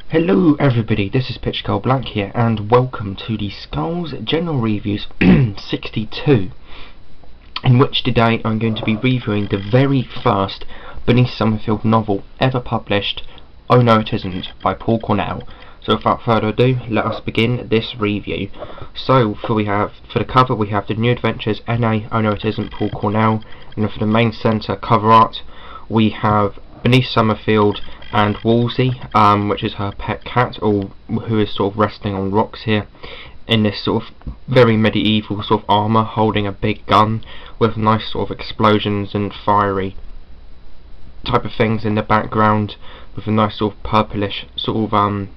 Hello everybody, this is Pitch Girl Black here, and welcome to the Skulls General Reviews 62, in which today I'm going to be reviewing the very first Bernice Summerfield novel ever published, Oh No It Isn't, by Paul Cornell. So without further ado, let us begin this review. So for the cover we have The New Adventures N.A. Oh No It Isn't, Paul Cornell, and for the main centre cover art we have Bernice Summerfield and Wolsey, which is her pet cat, or who is sort of resting on rocks here, in this sort of very medieval sort of armour, holding a big gun with nice sort of explosions and fiery type of things in the background, with a nice sort of purplish sort of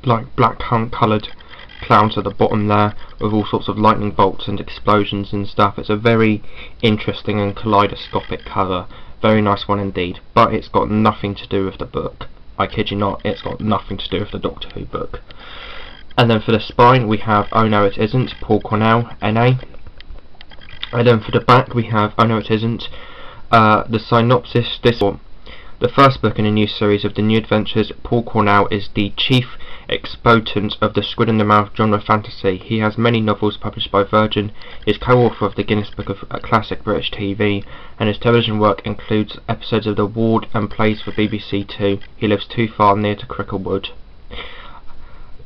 like black coloured clouds at the bottom there, with all sorts of lightning bolts and explosions and stuff. It's a very interesting and kaleidoscopic cover. Very nice one indeed, but it's got nothing to do with the book. I kid you not, it's got nothing to do with the Doctor Who book. And then for the spine we have Oh No It Isn't, Paul Cornell, N.A. And then for the back we have Oh No It Isn't. The synopsis, the first book in a new series of The New Adventures. Paul Cornell is the chief exponent of the squid in the mouth genre fantasy. He has many novels published by Virgin, is co-author of the Guinness Book of Classic British TV, and his television work includes episodes of The Ward and plays for BBC Two. He lives too far near to Cricklewood.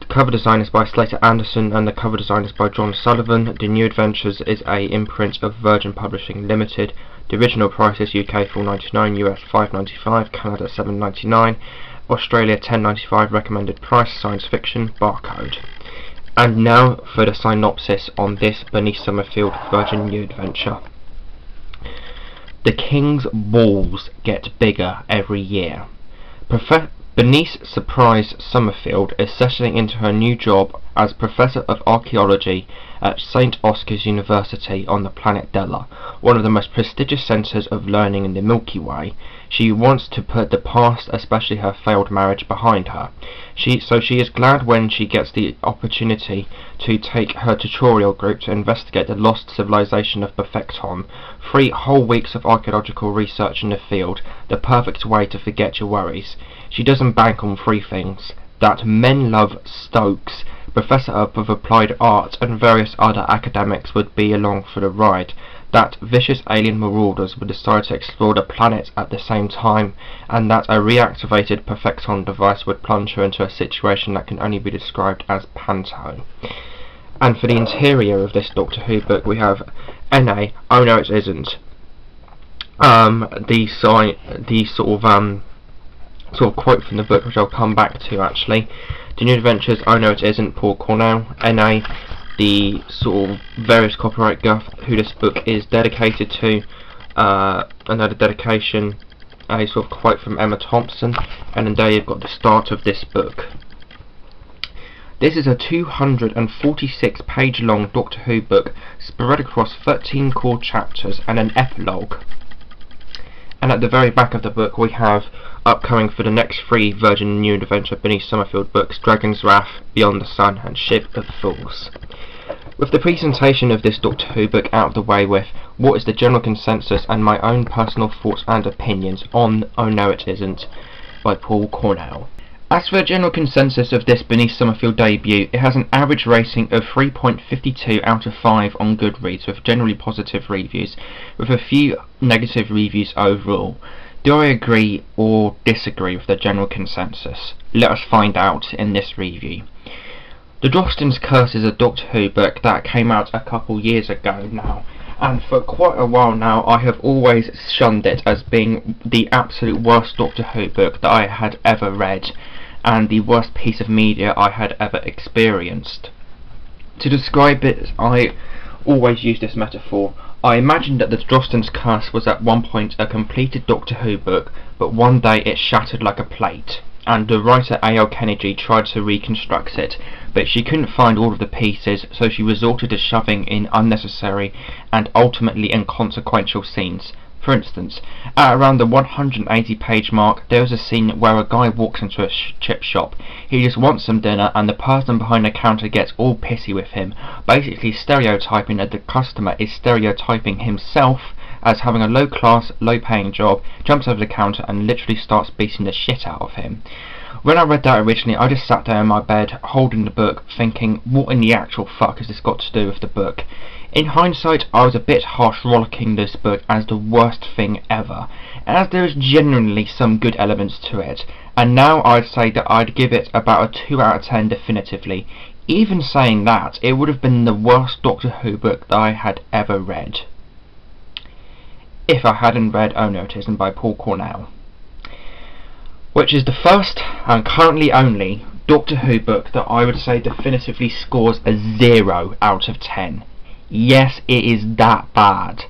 The cover design is by Slater Anderson and the cover design is by John Sullivan. The New Adventures is a imprint of Virgin Publishing Limited. The original price is UK $4.99, US $5.95, Canada $7.99, Australia $10.95. Recommended price, science fiction, barcode. And now for the synopsis on this Bernice Summerfield Virgin New Adventure. The King's balls get bigger every year. Bernice Surprise Summerfield is settling into her new job as Professor of Archaeology at St. Oscar's University on the planet Della, one of the most prestigious centres of learning in the Milky Way. She wants to put the past, especially her failed marriage, behind her. So she is glad when she gets the opportunity to take her tutorial group to investigate the lost civilization of Perfecton. 3 whole weeks of archaeological research in the field, the perfect way to forget your worries. She doesn't bank on 3 things: that Menlove Stokes, Professor of Applied Art, and various other academics would be along for the ride, that vicious alien marauders would decide to explore the planet at the same time, and that a reactivated Perfecton device would plunge her into a situation that can only be described as panto. And for the interior of this Doctor Who book we have N.A. Oh No It Isn't. The sort of quote from the book, which I'll come back to actually. The New Adventures Oh No It Isn't, Paul Cornell, N.A. The sort of various copyright guff who this book is dedicated to, another dedication, a sort of quote from Emma Thompson, and then there you've got the start of this book. This is a 246 page long Doctor Who book spread across 13 core chapters and an epilogue. And at the very back of the book we have upcoming for the next 3 Virgin New Adventure Bernice Summerfield books: Dragon's Wrath, Beyond the Sun, and Ship of Fools. With the presentation of this Doctor Who book out of the way, with what is the general consensus and my own personal thoughts and opinions on Oh No It Isn't by Paul Cornell. As for the general consensus of this Bernice Summerfield debut, it has an average rating of 3.52 out of 5 on Goodreads, with generally positive reviews, with a few negative reviews overall. Do I agree or disagree with the general consensus? Let us find out in this review. The Drostan's Curse is a Doctor Who book that came out a couple years ago now, and for quite a while now I have always shunned it as being the absolute worst Doctor Who book that I had ever read, and the worst piece of media I had ever experienced. To describe it, I always use this metaphor. I imagined that the Drostan's Curse was at one point a completed Doctor Who book, but one day it shattered like a plate, and the writer A.L. Kennedy tried to reconstruct it, but she couldn't find all of the pieces, so she resorted to shoving in unnecessary and ultimately inconsequential scenes. For instance, at around the 180 page mark, there is a scene where a guy walks into a chip shop. He just wants some dinner, and the person behind the counter gets all pissy with him, basically stereotyping that the customer is stereotyping himself as having a low class, low paying job, jumps over the counter and literally starts beating the shit out of him. When I read that originally, I just sat there in my bed holding the book thinking, what in the actual fuck has this got to do with the book? In hindsight, I was a bit harsh rollicking this book as the worst thing ever, as there is genuinely some good elements to it, and now I'd say that I'd give it about a 2 out of 10 definitively. Even saying that, it would have been the worst Doctor Who book that I had ever read, if I hadn't read Oh No It Isn't by Paul Cornell, which is the first and currently only Doctor Who book that I would say definitively scores a 0 out of 10. Yes, it is that bad.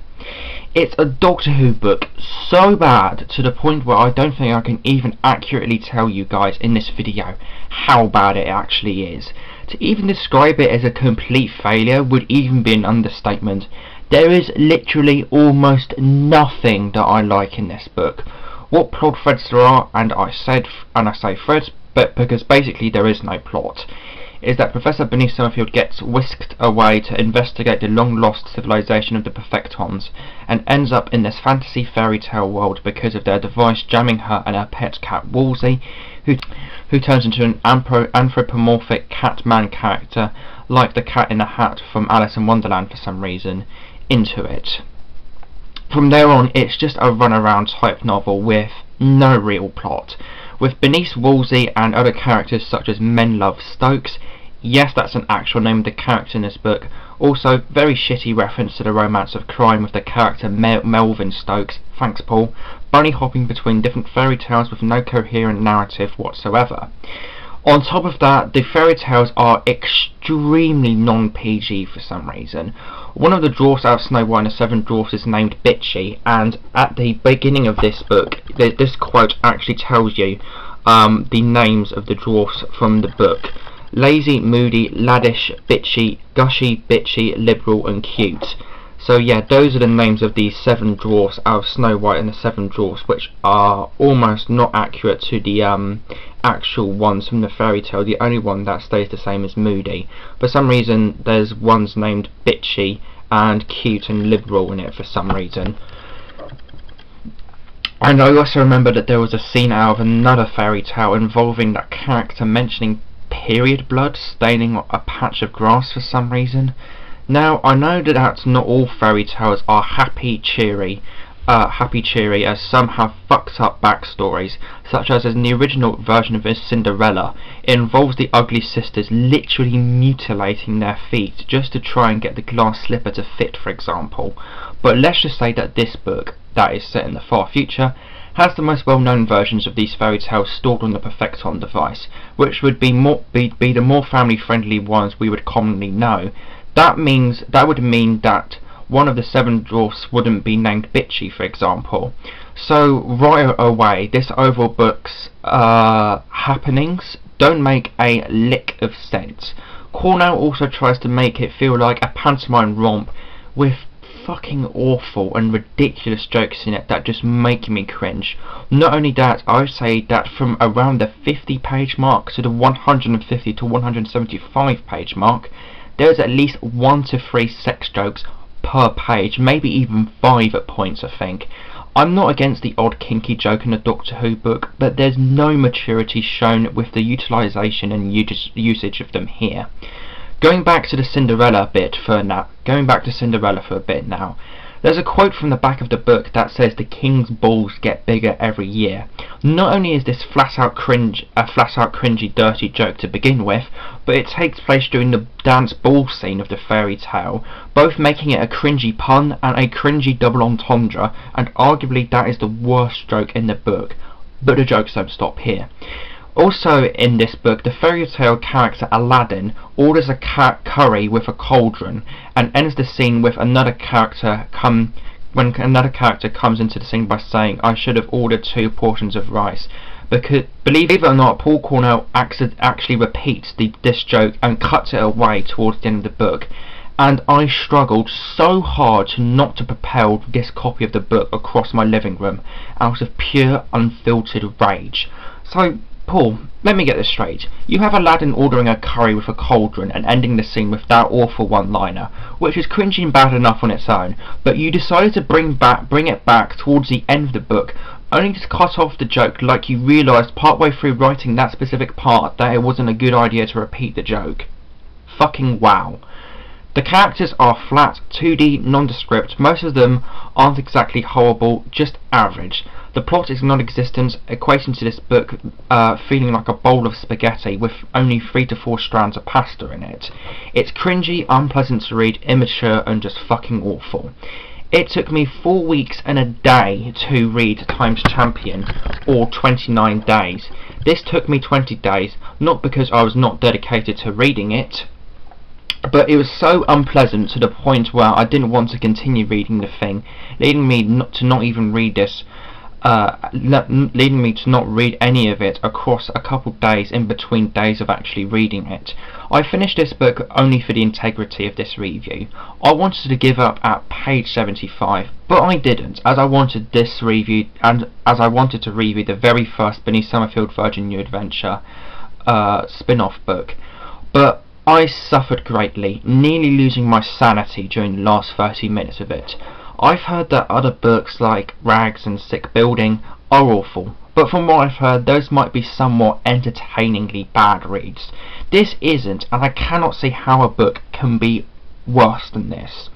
It's a Doctor Who book so bad to the point where I don't think I can even accurately tell you guys in this video how bad it actually is. To even describe it as a complete failure would even be an understatement. There is literally almost nothing that I like in this book. What plot threads there are, and I say threads, but because basically there is no plot, is that Professor Bernice Summerfield gets whisked away to investigate the long-lost civilization of the Perfectons, and ends up in this fantasy fairy tale world because of their device jamming her and her pet cat Wolsey, who turns into an anthropomorphic cat-man character, like the Cat in the Hat from Alice in Wonderland for some reason, into it. From there on, it's just a run-around type novel with no real plot, with Bernice Wolsey and other characters such as Menlove Stokes. Yes, that's an actual name of the character in this book. Also, very shitty reference to the Romance of Crime with the character Melvin Stokes, thanks Paul, bunny hopping between different fairy tales with no coherent narrative whatsoever. On top of that, the fairy tales are extremely non-PG for some reason. One of the dwarfs out of Snow White and the Seven Dwarfs is named Bitchy, and at the beginning of this book, this quote actually tells you the names of the dwarfs from the book. Lazy, moody, laddish, bitchy, gushy, bitchy, liberal and cute. So yeah, those are the names of these 7 dwarfs out of Snow White and the 7 Dwarfs, which are almost not accurate to the actual ones from the fairy tale. The only one that stays the same is Moody. For some reason there's ones named Bitchy and Cute and Liberal in it for some reason. And I also remember that there was a scene out of another fairy tale involving that character mentioning period blood staining a patch of grass for some reason. Now, I know that that's not all fairy tales are happy cheery as some have fucked up backstories, such as in the original version of Cinderella, it involves the ugly sisters literally mutilating their feet just to try and get the glass slipper to fit, for example. But let's just say that this book, that is set in the far future, has the most well-known versions of these fairy tales stored on the Perfecton device, which would be the more family-friendly ones we would commonly know. That would mean that one of the 7 dwarfs wouldn't be named Bitchy, for example. So right away, this overall book's happenings don't make a lick of sense. Cornell also tries to make it feel like a pantomime romp with fucking awful and ridiculous jokes in it that just make me cringe. Not only that, I would say that from around the 50-page mark to the 150 to 175 page mark, there's at least 1 to 3 sex jokes per page, maybe even 5 at points, I think. I'm not against the odd kinky joke in a Doctor Who book, but there's no maturity shown with the utilisation and usage of them here. Going back to Cinderella for a bit now. There's a quote from the back of the book that says the king's balls get bigger every year. Not only is this a flat out cringy dirty joke to begin with, but it takes place during the dance ball scene of the fairy tale, both making it a cringy pun and a cringy double entendre, and arguably that is the worst joke in the book. But the jokes don't stop here. Also in this book, the fairy tale character Aladdin orders a curry with a cauldron and ends the scene with another character comes into the scene by saying, "I should have ordered 2 portions of rice." Because, believe it or not, Paul Cornell actually repeats this joke and cuts it away towards the end of the book. And I struggled so hard not to propel this copy of the book across my living room out of pure unfiltered rage. So Paul, let me get this straight. You have Aladdin ordering a curry with a cauldron and ending the scene with that awful one-liner, which is cringy and bad enough on its own, but you decided to bring it back towards the end of the book, only to cut off the joke like you realised partway through writing that specific part that it wasn't a good idea to repeat the joke. Fucking wow. The characters are flat, 2D, nondescript. Most of them aren't exactly horrible, just average. The plot is non-existent, equating to this book feeling like a bowl of spaghetti with only 3 to 4 strands of pasta in it. It's cringy, unpleasant to read, immature, and just fucking awful. It took me 4 weeks and a day to read Times Champion, or 29 days. This took me 20 days, not because I was not dedicated to reading it, but it was so unpleasant to the point where I didn't want to continue reading the thing, leading me to not read any of it across a couple days in between days of actually reading it. I finished this book only for the integrity of this review. I wanted to give up at page 75, but I didn't, as I wanted this review, and as I wanted to review the very first Benny Summerfield Virgin New Adventure spin-off book. But I suffered greatly, nearly losing my sanity during the last 30 minutes of it. I've heard that other books like Rags and Sick Building are awful, but from what I've heard, those might be somewhat entertainingly bad reads. This isn't, and I cannot see how a book can be worse than this.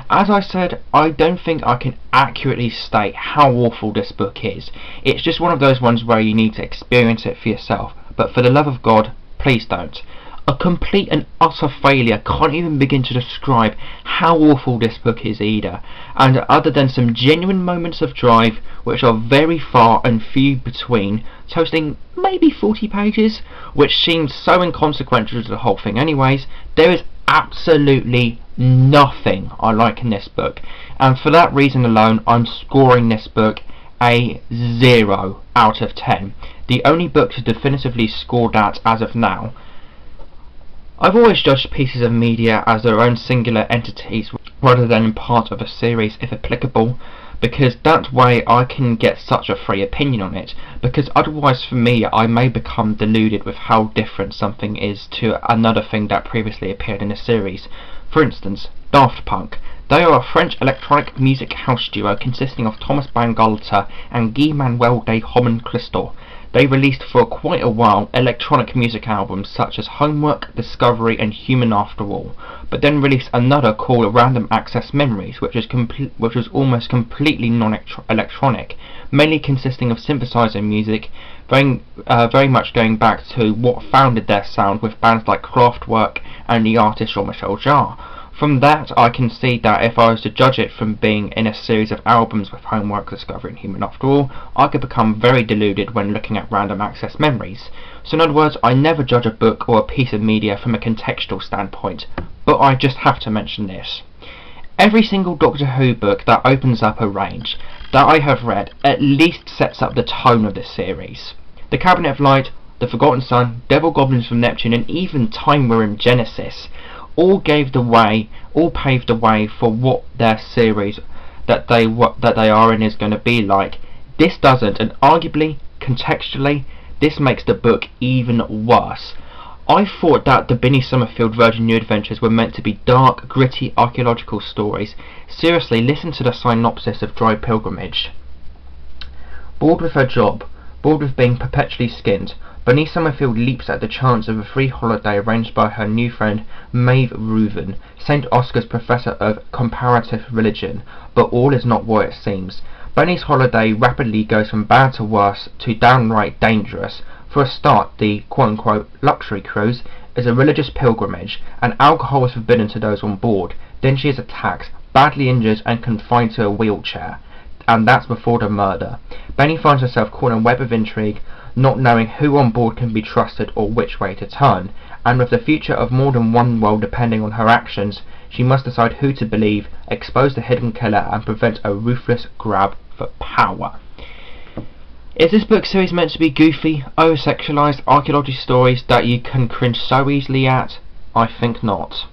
As I said, I don't think I can accurately state how awful this book is. It's just one of those ones where you need to experience it for yourself, but for the love of God, please don't. A complete and utter failure. Can't even begin to describe how awful this book is either, and other than some genuine moments of drive, which are very far and few between, toasting maybe 40 pages, which seems so inconsequential to the whole thing anyways, there is absolutely nothing I like in this book, and for that reason alone I'm scoring this book a 0 out of 10. The only book to definitively score that as of now. I've always judged pieces of media as their own singular entities rather than in part of a series if applicable, because that way I can get such a free opinion on it, because otherwise for me I may become deluded with how different something is to another thing that previously appeared in a series. For instance, Daft Punk. They are a French electronic music house duo consisting of Thomas Bangalter and Guy Manuel de Homem Christo. They released for quite a while electronic music albums such as Homework, Discovery and Human After All, but then released another called Random Access Memories, which was almost completely non-electronic, mainly consisting of synthesizer music, very much going back to what founded their sound with bands like Kraftwerk and the artist Jean-Michel Jarre. From that I can see that if I was to judge it from being in a series of albums with Homework, Discovery and Human After All, I could become very deluded when looking at Random Access Memories. So in other words, I never judge a book or a piece of media from a contextual standpoint, but I just have to mention this. Every single Doctor Who book that opens up a range that I have read at least sets up the tone of the series. The Cabinet of Light, The Forgotten Son, Devil Goblins from Neptune and even Time Worm Genesis all paved the way for what their series that they are and is going to be like. This doesn't, and arguably, contextually, this makes the book even worse. I thought that the Benny Summerfield Virgin New Adventures were meant to be dark, gritty archaeological stories. Seriously, listen to the synopsis of Dry Pilgrimage. Bored with her job, bored with being perpetually skinned, Benny Summerfield leaps at the chance of a free holiday arranged by her new friend Maeve Reuven, St. Oscar's professor of comparative religion, but all is not what it seems. Benny's holiday rapidly goes from bad to worse to downright dangerous. For a start, the quote-unquote luxury cruise is a religious pilgrimage, and alcohol is forbidden to those on board. Then she is attacked, badly injured and confined to a wheelchair. And that's before the murder. Benny finds herself caught in a web of intrigue, not knowing who on board can be trusted or which way to turn, and with the future of more than one world depending on her actions, she must decide who to believe, expose the hidden killer and prevent a ruthless grab for power. Is this book series meant to be goofy, over-sexualised archaeology stories that you can cringe so easily at? I think not.